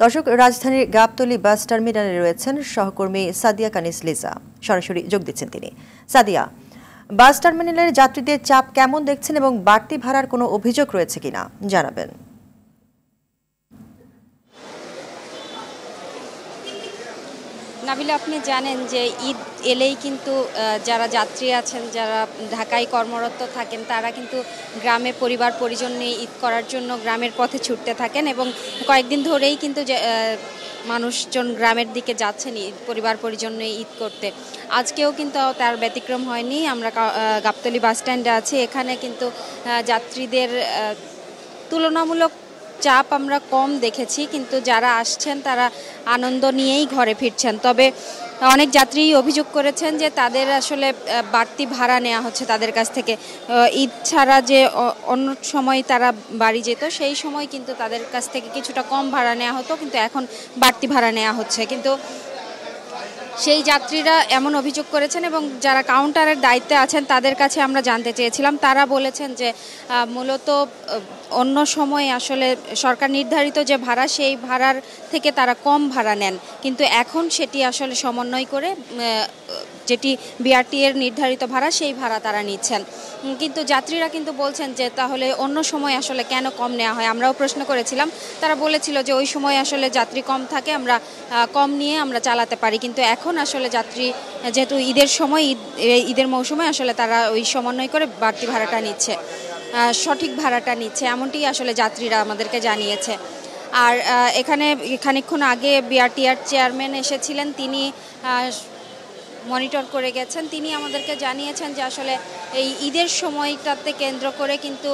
দর্শক, রাজধানীর গাবতলী বাস টার্মিনালে রয়েছেন সহকর্মী সাদিয়া কানিস লিজা। সরাসরি যোগ দিচ্ছেন তিনি। সাদিয়া, বাস টার্মিনালের যাত্রীদের চাপ কেমন দেখছেন এবং বাড়তি ভাড়ার কোনো অভিযোগ রয়েছে কিনা জানাবেন। নাবিলা, আপনি জানেন যে ঈদ এলেই কিন্তু যারা যাত্রী আছেন, যারা ঢাকায় কর্মরত থাকেন, তারা কিন্তু গ্রামে পরিবার পরিজন নিয়ে ঈদ করার জন্য গ্রামের পথে ছুটতে থাকেন এবং কয়েকদিন ধরেই কিন্তু মানুষজন গ্রামের দিকে যাচ্ছেন পরিবার পরিজন নিয়ে ঈদ করতে। আজকেও কিন্তু তার ব্যতিক্রম হয়নি। আমরা গাবতলী বাস স্ট্যান্ডে আছি। এখানে কিন্তু যাত্রীদের তুলনামূলক চাপ আমরা কম দেখেছি, কিন্তু যারা আসছেন তারা আনন্দ নিয়েই ঘরে ফিরছেন। তবে অনেক যাত্রী অভিযোগ করেছেন যে তাদের আসলে বাড়তি ভাড়া নেওয়া হচ্ছে তাদের কাছ থেকে। ঈদ ছাড়া যে অন্য সময় তারা বাড়ি যেত, সেই সময় কিন্তু তাদের কাছ থেকে কিছুটা কম ভাড়া নেওয়া হতো, কিন্তু এখন বাড়তি ভাড়া নেওয়া হচ্ছে। কিন্তু সেই যাত্রীরা এমন অভিযোগ করেছেন এবং যারা কাউন্টারের দায়িত্বে আছেন তাদের কাছে আমরা জানতে চেয়েছিলাম। তারা বলেছেন যে মূলত অন্য সময় আসলে সরকার নির্ধারিত যে ভাড়া, সেই ভাড়ার থেকে তারা কম ভাড়া নেন, কিন্তু এখন সেটি আসলে সমন্বয় করে যেটি বিআরটি এর নির্ধারিত ভাড়া, সেই ভাড়া তারা নিচ্ছেন। কিন্তু যাত্রীরা কিন্তু বলছেন যে তাহলে অন্য সময় আসলে কেন কম নেওয়া হয়। আমরাও প্রশ্ন করেছিলাম, তারা বলেছিল যে ওই সময় আসলে যাত্রী কম থাকে, আমরা কম নিয়ে আমরা চালাতে পারি, কিন্তু এখন আসলে যাত্রী যেহেতু ঈদের সময়, ঈদের মৌসুমে আসলে তারা ওই সমন্বয় করে বাড়তি ভাড়াটা নিচ্ছে, সঠিক ভাড়াটা নিচ্ছে, এমনটি আসলে যাত্রীরা আমাদেরকে জানিয়েছে। আর এখানে খানিকক্ষণ আগে বিআরটিআর চেয়ারম্যান এসেছিলেন, তিনি মনিটর করে গেছেন। তিনি আমাদেরকে জানিয়েছেন যে আসলে এই ঈদের সময়টাতে কেন্দ্র করে কিন্তু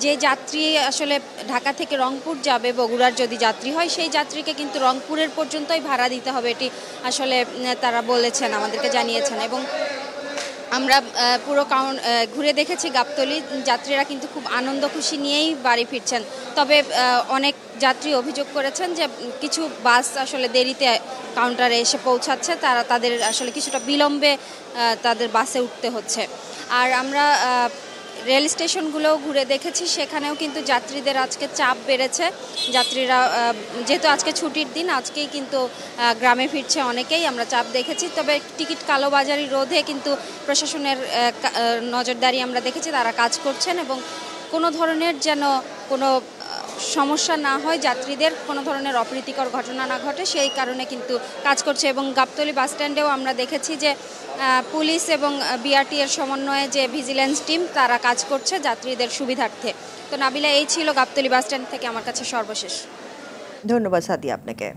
যে যাত্রী আসলে ঢাকা থেকে রংপুর যাবে, বগুড়ার যদি যাত্রী হয়, সেই যাত্রীকে কিন্তু রংপুরের পর্যন্তই ভাড়া দিতে হবে, এটি আসলে তারা বলেছেন, আমাদেরকে জানিয়েছেন। এবং আমরা পুরো ঘুরে দেখেছি গাবতলী, যাত্রীরা কিন্তু খুব আনন্দ খুশি নিয়েই বাড়ি ফিরছেন। তবে অনেক যাত্রী অভিযোগ করেছেন যে কিছু বাস আসলে দেরিতে কাউন্টারে এসে পৌঁছাচ্ছে, তাদের আসলে কিছুটা বিলম্বে তাদের বাসে উঠতে হচ্ছে। আর আমরা রেল স্টেশনগুলোও ঘুরে দেখেছি, সেখানেও কিন্তু যাত্রীদের আজকে চাপ বেড়েছে। যাত্রীরা যেহেতু আজকে ছুটির দিন, আজকেই কিন্তু গ্রামে ফিরছে অনেকেই, আমরা চাপ দেখেছি। তবে টিকিট কালোবাজারি রোধে কিন্তু প্রশাসনের নজরদারি আমরা দেখেছি, তারা কাজ করছেন এবং কোনো ধরনের যেন কোনো সমস্যা না হয়, যাত্রীদের কোনো ধরনের অপ্রীতিকর ঘটনা না ঘটে, সেই কারণে কিন্তু কাজ করছে। এবং গাবতলী বাস স্ট্যান্ডেও আমরা দেখেছি যে পুলিশ এবং বিআরটি এর সমন্বয়ে যে ভিজিল্যান্স টিম, তারা কাজ করছে যাত্রীদের সুবিধার্থে। তো নাবিলা, এই ছিল গাবতলী বাস স্ট্যান্ড থেকে আমার কাছে সর্বশেষ। ধন্যবাদ সাদিয়া আপনাকে।